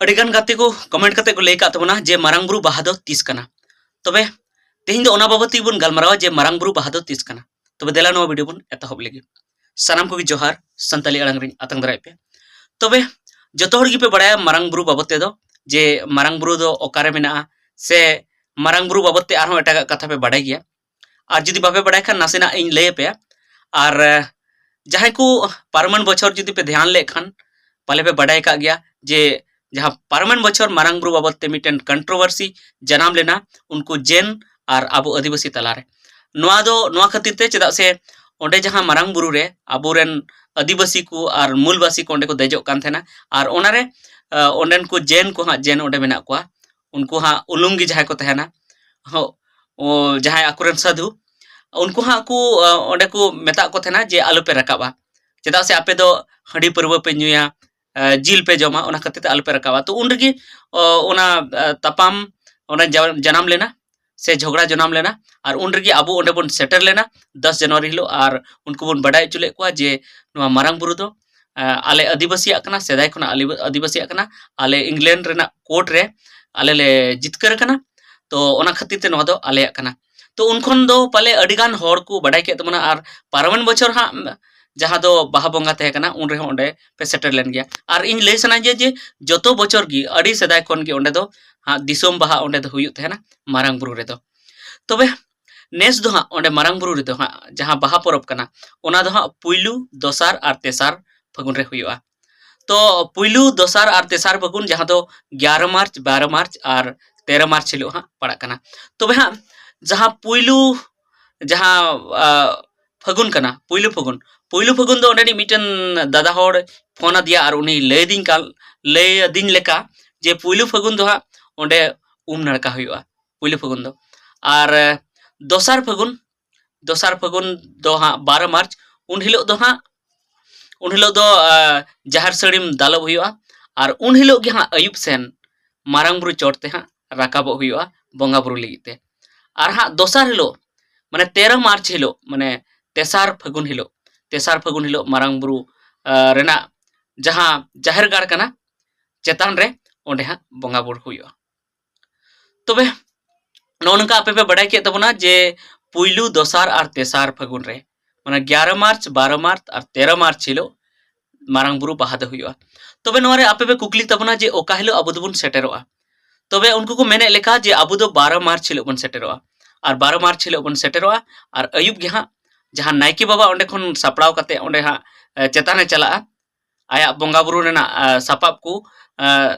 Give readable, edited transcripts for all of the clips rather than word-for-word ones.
अडिगान गाते को कमेंट करते को लेका तबना जे मारंग बुरु बाहा दो तीस कना। तबे तेहिं दो ओना बाबत बन गलमारावा जे मारंग बुरु बाहा दो तीस कना। तबे देला नो वीडियो बन एतहब लेगे। सानाम को जोहार संताली अड़ांग रिन आतंग दराय पे। तबे जतो हर पे बड़ाया मारंग बुरु बाबत दो जे मारंग बुरु दो ओकारे मेना से मारंग बुरु बाबत आरहों एटा कथा पे बाड़ाय गया। और जुदी बापे बाड़ाय खान नासेना इन लय पे और जहां को पारमान बछर जुदी पे ध्यान ले खान पाले पे बाड़ाय का गया जे जहाँ पारमान बछर मारंग बुरु बाबत मिटन कंट्रोवर्सी जनाम लेना उनको जेन और आबो आदिवासी तलारे नोआ खातिर ते चेदा से ओंडे जहाँ मारंग बुरु रे आबोरेन आदिवासी को और मूलवासी को ओंडे को देजो कान थेना और ओनारे ओंडेन को जेन ओंडे मेना कोआ उनको हाँ उलुंगी जहाँ को तहना जहाँ आकुरेन साधु उनको हाँ को ओंडे को मेता को थेना जे आलो पे रकाबा चेदा से आपे दो हंडी परवा पे नुया जिल पे जमा ओना खातिर ते आलो पे रकाबा तो उन रगी ओना तपाम ओना जनाम लेना से झगड़ा जनाम लेना और उन रगी आबो ओंडे बन सेटर लेना 10 जनवरी हिलो और उनको बन बड़ाय चुले को जे नुआ मारंग बुरु दो आले आदिवासी आकना सेदाय खना आदिवासी आकना आले इंग्लैंड रेना कोर्ट रे आले ले जितकर कना तो ओना खातिर ते नुआ दो आले आकना तो उनखन दो पाले अडिगान होर को बड़ाय के तमना और पारमान बछर हा जहाँ दो बाहा बंगा तहे कना उन रे ओंडे पे सेटर लेन गया और इन ले सना जे जतो बछर गी अड़ी सेदाय खन गे ओंडे दो हाँ दिसोम बाहा ओंडे दो हुयुत तहेना मारंग बुरु रे दो तबे नेस दो हाँ ओंडे मारंग बुरु रे दो हाँ जहाँ बाहा परब कना ओना दो हाँ पुइलु दोसार और तेसार फागुन रे हुयुआ तो पुइलु दोसार और तेसार फागुन जहाँ दो 11 मार्च 12 मार्च और 13 मार्च हिलो हाँ पड़ा कना तबे हाँ जहाँ पुइलु जहाँ फागुन कना पुइलु फागुन दो ओंडे मिटन दादा होड़ फोन दिया और उनी लय दिन लेका जे पुइलु फागुन दो हाँ ओंडे नड़का हुयुआ पुइलु फागुन दो और दोसार फागुन दो हाँ 12 मार्च उन हिलो दो हाँ उन हिलो दो जहर सड़ीम दालब हुयुआ और उन हिलो गे हाँ अयुब सेन मारंग बुरु चोटते हाँ राकाबो हुयुआ बंगा बुरु लिगिते और हाँ दोसार हिलो माने 13 मार्च हिलो माने तेसार फागुन हिलो मारंग बुरु रेना जहाँ जाहिर गाड़ कना चेतान रे ओंडे हाँ बंगा बुरु हुयुआ तबे नोनका आपे पे बड़ाय के तबना जे पुइलु दोसार और तेसार फागुन रे माने 11 मार्च 12 मार्च और 13 मार्च हिलो मारंग बुरु बाहा दो हुयुआ तबे नोरे आपे पे कुकली तबना जे ओका हिलो अबो दोबन सेटेरोआ तबे उनको को मेने लेखा जे अबो दो 12 मार्च हिलो बन सेटेरोआ और 12 मार्च हिलो बन सेटेरोआ और अयुब गे हाँ जहाँ नायके बाबा ओंडे खन सापड़ाव कते ओंडे हाँ चेताने चला आया बंगा बुरु रेना सापाब को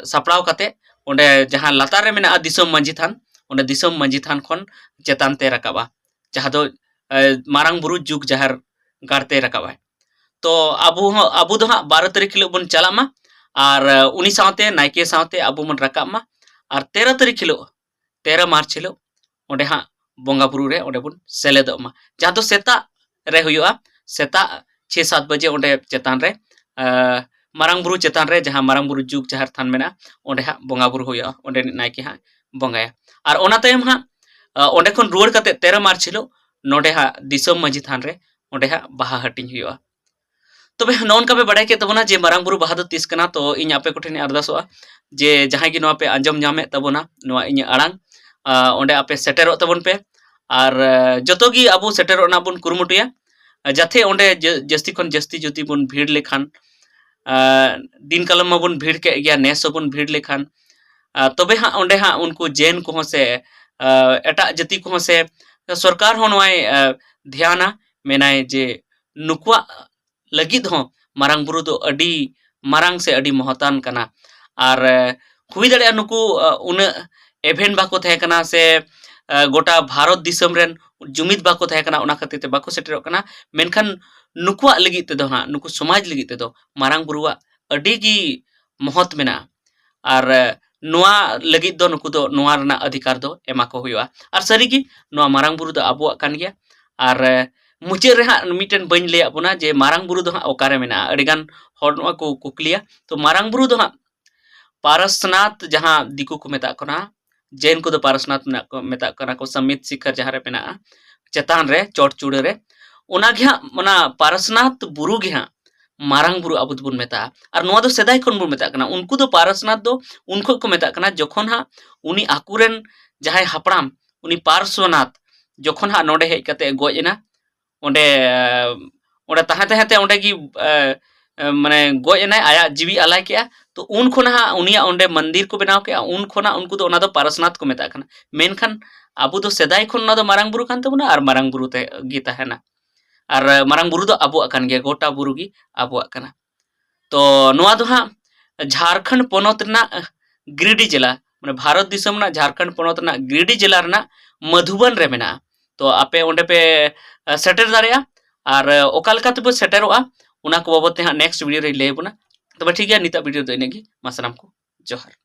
सापड़ाव कते ओंडे जहाँ लातार रे मेना दिसोम मांझी थान ओंडे दिसोम मांझी थान खन चेतान ते रकाबा जहाँ दो मारंग बुरु जुग जहर गाड़ते रकाबा तो अबू दो हाँ 12 तारीख हिलो बन चला मा और उनी सावते नायके सावते अबू मन रकाब मा और 13 तारीख हिलो 13 मार्च हिलो ओंडे हाँ बंगा बुरु रे ओंडे बन सेलेदो मा जहाँ तो सेता रे हुयुआ सेता 6-7 बजे ओंडे चेतान रे मारंग बुरु चेतान रे जहाँ मारंग बुरु जुग जहर थान मेना ओंडे हाँ बंगा बुरु हुयुआ ओंडे नायके हाँ बंगाया और ओना तायम हाँ ओंडे खन रुवाड़ कते 13 मार्च हिलो नोडे हाँ दिसोम मांझी थान रे ओंडे हाँ बाहा हटिंग हुयुआ तबे नोनका पे बड़ाय के तबना जे मारंग बुरु बाहा दो तीस कना तो इन आपे कोठेन अरदासोआ जे जहाँ गी नोआ पे आंजम नामे तबना नोआ इन अड़ांग ओंडे आपे सेटेरो तबन पे और जतो गी आबो सेटेरो ना बन कुरुमुटुया जाथे ओंडे जस्ती खन जस्ती जुती बन भीड़ लेखान दिन कलम मा बन भीड़ के गया नेस बन भीड़ लेखान तबे हाँ ओंडे हाँ उनको जेन को से एटा जाति को से सरकार हो नोय ध्याना मेनाय जे नुकुआ लगिद हो मारंग बुरु दो अडी मारंग से अडी महतान कना और हुई दड़े नुकु उन एवेंट बाको थे कना से गोटा भारत दिसम रेन जुमिद बाको थे कना उना खातिर ते बाको सेटेरो कना मेनखान नुकुआ लगी ते दो हाँ नुकु समाज लगी ते दो मारंग बुरुआ अडी गी महत मेना और नोआ लगी दो नुकु दो नोआ रना अधिकार दो एमा को हुआ और सरीगी नोआ मारंग बुरु दो आबुआ कान गया और मुचे रे हाँ मिटन बन ले अपना जे मारंग बुरु दो हाँ ओकारे मेना अडिगान हर नोआ को कुकलिया तो मारंग बुरु दो हाँ पारसनाथ जहाँ दिकु को मेता कना जैन को दो पारसनाथ मेता कना को समित शिखर जहाँ रे मेना चेतान रे चोट चूड़े रे ओना गे हाँ मना पारसनाथ बुरु गे हाँ मारांग बुरु आबो दोबोन मेता और नोआ दो सेदाय खन बोन मेता कना उनको दो पारसनाथ दो उनको को मेता कना जखन हा उनी आकुरेन जहाय हापड़ाम उनी पार्श्वनाथ जखन हा नोडे हेज कते गoj एना ओंडे ओंडे ताहे ताहे ते ओंडे की माने गoj एनाय आया जीवी आलाय के तो उन खोना हा उनिया ओंडे मंदिर को बनाव के उन खोना उनको दो ओना दो पारसनाथ को मेता कना मेनखान आबो दो सेदाय खन ओना दो मारांग बुरु कान तबोना और मारांग बुरु ते गी ताहेना और मारांग बुरु दो आबो कान गे गोटा बुरु गी आबो काना तो नोआ दो हा झारखंड पोनोत ना गिरिडीह जिला माने भारत दिसम ना झारखंड पोनोत ना गिरिडीह जिला रना मधुबन रे मेना तो आपे ओंडे पे सेटर दाड़ेया और ओका लेका तेबो सेटरोआ उना को बाबत ते हा नेक्स्ट वीडियो रे लay बोना तबे ठीक है निता वीडियो दो इनेगी मा सानाम को जोहार।